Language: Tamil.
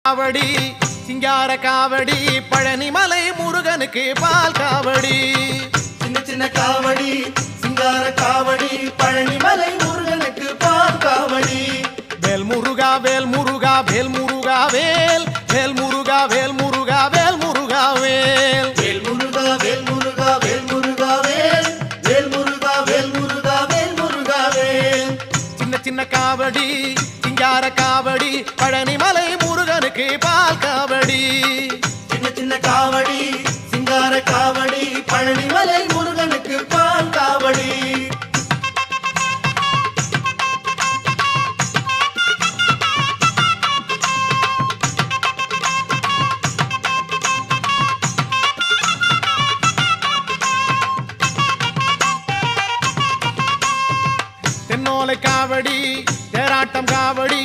காவடி சிங்கார காவடி பழனிமலை முருகனுக்கு பால் காவடி சின்ன சின்ன காவடி சிங்கார காவடி பழனிமலை முருகனுக்கு பால் காவடி வேல் முருகா வேல் முருகா வேல் முருகா வேல் வேல் முருகா வேல் முருகா வேல் முருகா வேல் வேல் முருகா வேல் முருகா வேல் முருகா வேல் வேல் முருகா வேல் முருகா வேல் முருகா வேல் சின்ன சின்ன காவடி சிங்கார காவடி பழனிமலை முருகனுக்கு பால் காவடி சின்ன சின்ன காவடி சிங்கார காவடி பழனிமலை முருகனுக்கு பால் காவடி தென்னோலை காவடி தேராட்டம் காவடி